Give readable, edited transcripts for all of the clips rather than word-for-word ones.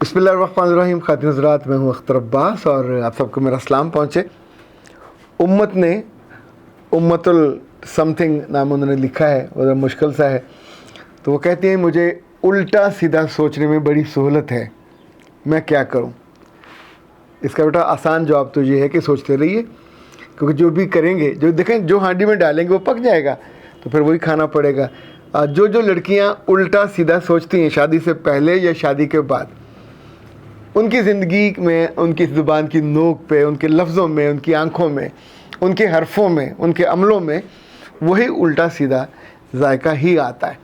بسم اللہ الرحمن الرحیم. خاتون حضرات، میں ہوں اختر عباس اور آپ سب کو میرا سلام پہنچے. امت نے امت سم تھنگ نام انہوں نے لکھا ہے، وہ ذرا مشکل سا ہے. تو وہ کہتی ہیں مجھے الٹا سیدھا سوچنے میں بڑی سہولت ہے، میں کیا کروں؟ اس کا بیٹا آسان جواب تو یہ ہے کہ سوچتے رہیے، کیونکہ جو بھی کریں گے، جو دیکھیں جو ہانڈی میں ڈالیں گے وہ پک جائے گا، تو پھر وہی کھانا پڑے گا. جو لڑکیاں الٹا سیدھا سوچتی ہیں شادی سے پہلے یا شادی کے بعد، ان کی زندگی میں، ان کی زبان کی نوک پہ، ان کے لفظوں میں، ان کی آنکھوں میں، ان کے حرفوں میں، ان کے عملوں میں وہی الٹا سیدھا ذائقہ ہی آتا ہے.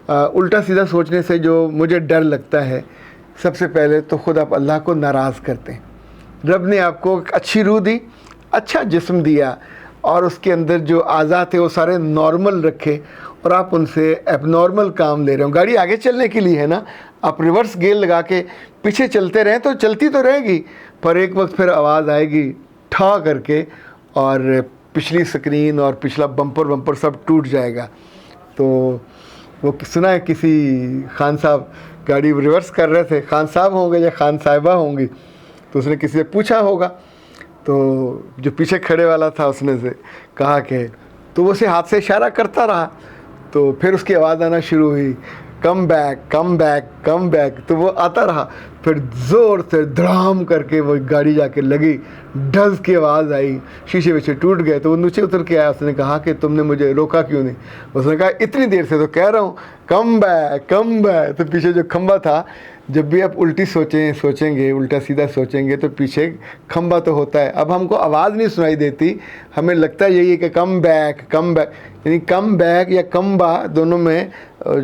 الٹا سیدھا سوچنے سے جو مجھے ڈر لگتا ہے، سب سے پہلے تو خود آپ اللہ کو ناراض کرتے ہیں. رب نے آپ کو ایک اچھی روح دی، اچھا جسم دیا، اور اس کے اندر جو اعضاء تھے وہ سارے نارمل رکھے، اور آپ ان سے ایب نارمل کام لے رہے ہوں. گاڑی آگے چلنے کے لیے ہے نا، آپ ریورس گیئر لگا کے پیچھے چلتے رہیں تو چلتی تو رہے گی، پر ایک وقت پھر آواز آئے گی ٹھا کر کے، اور پچھلی سکرین اور پچھلا بمپر سب ٹوٹ جائے گا. تو وہ سنا ہے کسی خان صاحب گاڑی ریورس کر رہے تھے، خان صاحب ہوں گے یا خان صاحبہ ہوں گی، تو اس نے کسی سے پوچھا ہوگا، تو جو پیچھے کھڑے والا تھا اس نے سے کہا کہ، تو وہ اسے ہاتھ سے اشارہ کرتا رہا. تو پھر اس کی آواز آنا شروع ہوئی، come back come back come back. تو وہ آتا رہا، پھر زور سے دھڑام کر کے وہ گاڑی جا کے لگی، ڈھز کی آواز آئی، شیشے ویشے ٹوٹ گئے. تو وہ نیچے اتر کے آیا، اس نے کہا کہ تم نے مجھے روکا کیوں نہیں؟ اس نے کہا اتنی دیر سے تو کہہ رہا ہوں کم بیک کم بیک. تو پیچھے جو کھمبا تھا، جب بھی آپ الٹی سوچیں گے، الٹا سیدھا سوچیں گے تو پیچھے کھمبا تو ہوتا ہے. اب ہم کو آواز نہیں سنائی دیتی، ہمیں لگتا ہے یہی ہے کہ کم بیک کم بیک، یعنی کم بیک یا کمبا دونوں میں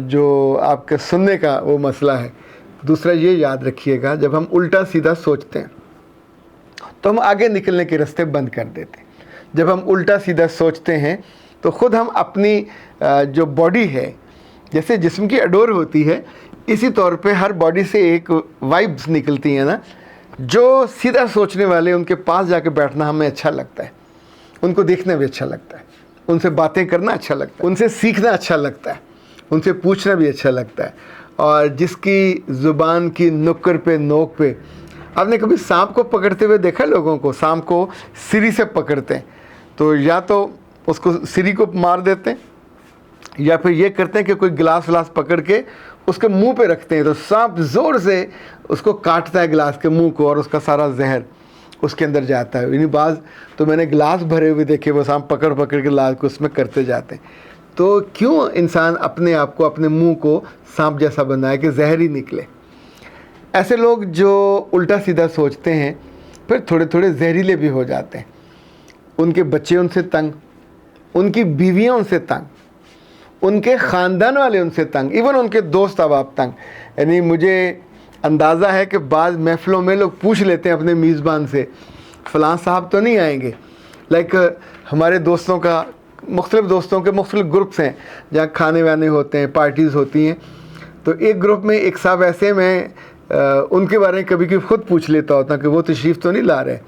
جو آپ کے سننے کا وہ مسئلہ ہے. دوسرا یہ یاد رکھیے گا، جب ہم الٹا سیدھا سوچتے ہیں تو ہم آگے نکلنے کے راستے بند کر دیتے ہیں. جب ہم الٹا سیدھا سوچتے ہیں تو خود ہم اپنی جو باڈی ہے، جیسے جسم کی اڈور ہوتی ہے، اسی طور پہ ہر باڈی سے ایک وائبس نکلتی ہیں نا. جو سیدھا سوچنے والے، ان کے پاس جا کے بیٹھنا ہمیں اچھا لگتا ہے، ان کو دیکھنا بھی اچھا لگتا ہے، ان سے باتیں کرنا اچھا لگتا ہے، ان سے سیکھنا اچھا لگتا ہے، ان سے پوچھنا بھی اچھا لگتا ہے. اور جس کی زبان کی نکر پہ، نوک پہ، آپ نے کبھی سانپ کو پکڑتے ہوئے دیکھا؟ لوگوں کو سانپ کو سری سے پکڑتے ہیں تو یا تو اس کو سری کو مار دیتے ہیں، یا پھر یہ کرتے ہیں کہ کوئی گلاس ولاس پکڑ کے اس کے منہ پہ رکھتے ہیں، تو سانپ زور سے اس کو کاٹتا ہے گلاس کے منہ کو، اور اس کا سارا زہر اس کے اندر جاتا ہے. یعنی بعض تو میں نے گلاس بھرے ہوئے دیکھے، وہ سانپ پکڑ کے گلاس کو اس میں کرتے جاتے ہیں. تو کیوں انسان اپنے آپ کو، اپنے منہ کو سانپ جیسا بنائے کہ زہر ہی نکلے؟ ایسے لوگ جو الٹا سیدھا سوچتے ہیں پھر تھوڑے تھوڑے زہریلے بھی ہو جاتے ہیں. ان کے بچے ان سے تنگ، ان کی بیویاں ان سے تنگ، ان کے خاندان والے ان سے تنگ، ایون ان کے دوست احباب تنگ. یعنی مجھے اندازہ ہے کہ بعض محفلوں میں لوگ پوچھ لیتے ہیں اپنے میزبان سے، فلاں صاحب تو نہیں آئیں گے؟ لائک ہمارے دوستوں کا، مختلف دوستوں کے مختلف گروپس ہیں جہاں کھانے وانے ہوتے ہیں، پارٹیز ہوتی ہیں. تو ایک گروپ میں ایک صاحب ایسے، میں ان کے بارے میں کبھی کبھی خود پوچھ لیتا ہوتا کہ وہ تشریف تو نہیں لا رہے.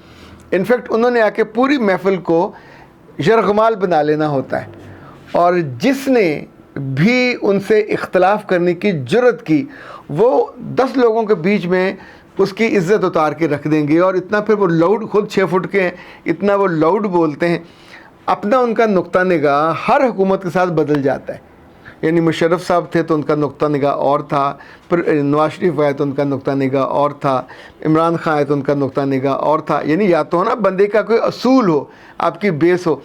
انفیکٹ انہوں نے آ کے پوری محفل کو یرغمال بنا لینا ہوتا ہے، اور جس نے بھی ان سے اختلاف کرنے کی جرت کی، وہ 10 لوگوں کے بیچ میں اس کی عزت اتار کے رکھ دیں گے. اور اتنا پھر وہ لاؤڈ، خود 6 فٹ کے ہیں، اتنا وہ لاؤڈ بولتے ہیں. اپنا ان کا نقطہ نگاہ ہر حکومت کے ساتھ بدل جاتا ہے. یعنی مشرف صاحب تھے تو ان کا نقطہ نگاہ اور تھا، پھر نواز شریف آئے تو ان کا نقطہ نگاہ اور تھا، عمران خان آئے تو ان کا نقطہ نگاہ اور تھا. یعنی یا تو نا بندے کا کوئی اصول ہو، آپ کی بیس ہو.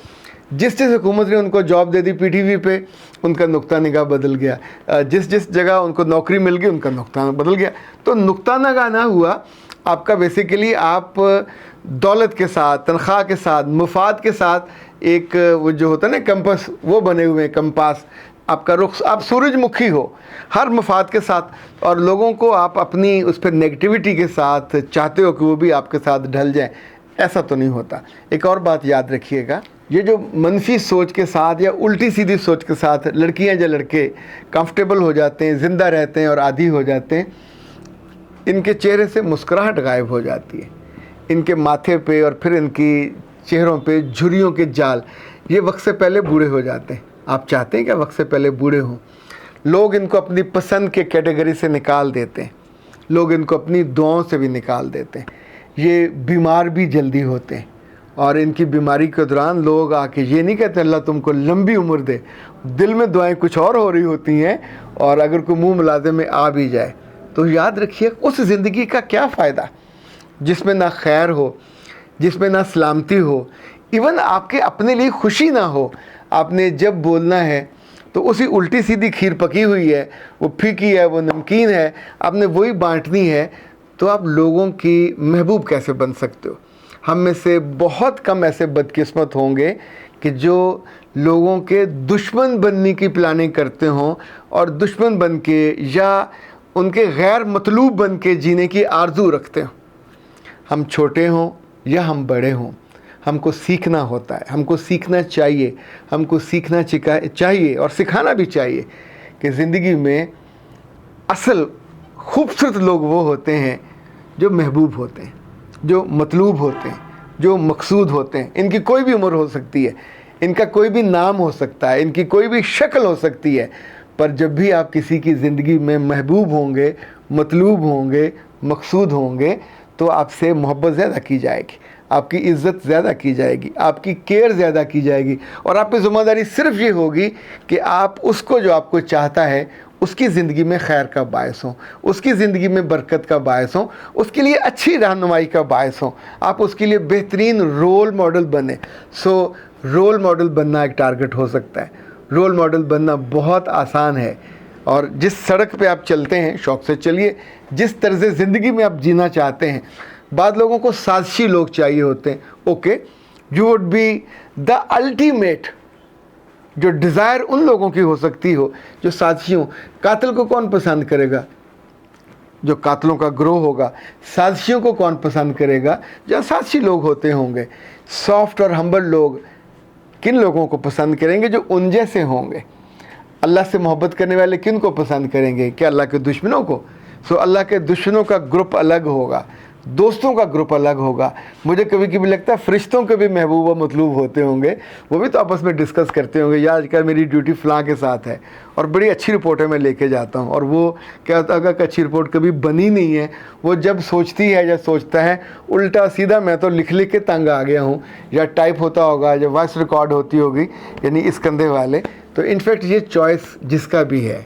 جس حکومت نے ان کو جاب دے دی پی ٹی وی پہ، ان کا نقطہ نگاہ بدل گیا. جس جگہ ان کو نوکری مل گئی، ان کا نقطہ بدل گیا. تو نقطہ نگاہ نہ ہوا آپ کا. بیسیکلی آپ دولت کے ساتھ، تنخواہ کے ساتھ، مفاد کے ساتھ، ایک وہ جو ہوتا ہے نا کمپس، وہ بنے ہوئے ہیں کمپاس. آپ کا رخ، آپ سورج مکھی ہو ہر مفاد کے ساتھ، اور لوگوں کو آپ اپنی اس پہ نیگیٹیوٹی کے ساتھ چاہتے ہو کہ وہ بھی آپ کے ساتھ ڈھل جائیں. ایسا تو نہیں ہوتا. ایک اور بات یاد رکھیے گا، یہ جو منفی سوچ کے ساتھ یا الٹی سیدھی سوچ کے ساتھ لڑکیاں یا لڑکے کمفرٹیبل ہو جاتے ہیں، زندہ رہتے ہیں اور عادی ہو جاتے ہیں، ان کے چہرے سے مسکراہٹ غائب ہو جاتی ہے. ان کے ماتھے پہ اور پھر ان کی چہروں پہ جھریوں کے جال، یہ وقت سے پہلے بوڑھے ہو جاتے ہیں. آپ چاہتے ہیں کہ وقت سے پہلے بوڑھے ہوں؟ لوگ ان کو اپنی پسند کے کیٹیگری سے نکال دیتے ہیں. لوگ ان کو اپنی دعاؤں سے بھی نکال دیتے ہیں. یہ بیمار بھی جلدی ہوتے ہیں اور ان کی بیماری کے دوران لوگ آ کے یہ نہیں کہتے اللہ تم کو لمبی عمر دے, دل میں دعائیں کچھ اور ہو رہی ہوتی ہیں, اور اگر کوئی منہ ملازے میں آ بھی جائے تو یاد رکھیے اس زندگی کا کیا فائدہ جس میں نہ خیر ہو, جس میں نہ سلامتی ہو, ایون آپ کے اپنے لیے خوشی نہ ہو. آپ نے جب بولنا ہے تو اسی الٹی سیدھی کھیر پکی ہوئی ہے, وہ پھیکی ہے, وہ نمکین ہے, آپ نے وہی بانٹنی ہے, تو آپ لوگوں کی محبوب کیسے بن سکتے ہو؟ ہم میں سے بہت کم ایسے بدقسمت ہوں گے کہ جو لوگوں کے دشمن بننے کی پلاننگ کرتے ہوں اور دشمن بن کے یا ان کے غیر مطلوب بن کے جینے کی آرزو رکھتے ہوں. ہم چھوٹے ہوں یا ہم بڑے ہوں, ہم کو سیکھنا ہوتا ہے, ہم کو سیکھنا چاہیے, ہم کو سیکھنا چاہیے اور سکھانا بھی چاہیے کہ زندگی میں اصل خوبصورت لوگ وہ ہوتے ہیں جو محبوب ہوتے ہیں, جو مطلوب ہوتے ہیں, جو مقصود ہوتے ہیں. ان کی کوئی بھی عمر ہو سکتی ہے, ان کا کوئی بھی نام ہو سکتا ہے, ان کی کوئی بھی شکل ہو سکتی ہے, پر جب بھی آپ کسی کی زندگی میں محبوب ہوں گے, مطلوب ہوں گے, مقصود ہوں گے, تو آپ سے محبت زیادہ کی جائے گی, آپ کی عزت زیادہ کی جائے گی, آپ کی کیئر زیادہ کی جائے گی, اور آپ پہ ذمہ داری صرف یہ ہوگی کہ آپ اس کو جو آپ کو چاہتا ہے اس کی زندگی میں خیر کا باعث ہوں, اس کی زندگی میں برکت کا باعث ہوں, اس کے لیے اچھی رہنمائی کا باعث ہوں, آپ اس کے لیے بہترین رول ماڈل بنیں. سو رول ماڈل بننا ایک ٹارگٹ ہو سکتا ہے. رول ماڈل بننا بہت آسان ہے, اور جس سڑک پہ آپ چلتے ہیں شوق سے چلیے, جس طرز زندگی میں آپ جینا چاہتے ہیں. بعض لوگوں کو سازشی لوگ چاہیے ہوتے ہیں. Okay, you would be the ultimate. جو ڈیزائر ان لوگوں کی ہو سکتی ہو جو سازشی ہوں. قاتل کو کون پسند کرے گا؟ جو قاتلوں کا گروہ ہوگا. سازشیوں کو کون پسند کرے گا؟ جو سازشی لوگ ہوتے ہوں گے. سافٹ اور ہمبل لوگ کن لوگوں کو پسند کریں گے؟ جو ان جیسے ہوں گے. اللہ سے محبت کرنے والے کن کو پسند کریں گے؟ کیا اللہ کے دشمنوں کو؟ سو اللہ کے دشمنوں کا گروپ الگ ہوگا, دوستوں کا گروپ الگ ہوگا. مجھے کبھی کبھی لگتا ہے فرشتوں کے بھی محبوب و مطلوب ہوتے ہوں گے, وہ بھی تو آپس میں ڈسکس کرتے ہوں گے, یا آج کل میری ڈیوٹی فلاں کے ساتھ ہے اور بڑی اچھی رپورٹیں میں لے کے جاتا ہوں, اور وہ کیا ہوتا ہے کہ اچھی رپورٹ کبھی بنی نہیں ہے. وہ جب سوچتی ہے یا سوچتا ہے الٹا سیدھا میں تو لکھ کے تنگ آ گیا ہوں, یا ٹائپ ہوتا ہوگا, یا وائس ریکارڈ ہوتی ہوگی, یعنی اس کندھے والے. تو انفیکٹ یہ چوائس جس کا بھی ہے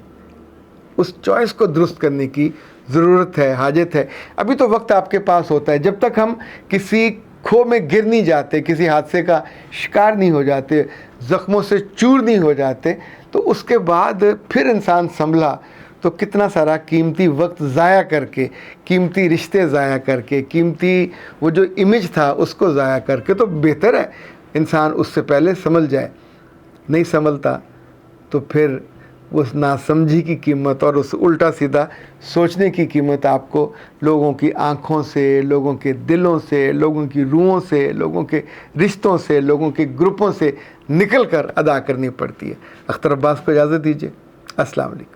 اس چوائس کو درست کرنے کی ضرورت ہے, حاجت ہے. ابھی تو وقت آپ کے پاس ہوتا ہے, جب تک ہم کسی کھو میں گر نہیں جاتے, کسی حادثے کا شکار نہیں ہو جاتے, زخموں سے چور نہیں ہو جاتے, تو اس کے بعد پھر انسان سنبھلا تو کتنا سارا قیمتی وقت ضائع کر کے, قیمتی رشتے ضائع کر کے, قیمتی وہ جو امیج تھا اس کو ضائع کر کے, تو بہتر ہے انسان اس سے پہلے سنبھل جائے. نہیں سنبھلتا تو پھر اس ناسمجھی کی قیمت اور اس الٹا سیدھا سوچنے کی قیمت آپ کو لوگوں کی آنکھوں سے, لوگوں کے دلوں سے, لوگوں کی روحوں سے, لوگوں کے رشتوں سے, لوگوں کے گروپوں سے نکل کر ادا کرنی پڑتی ہے. اختر عباس کو اجازت دیجیے. السلام علیکم.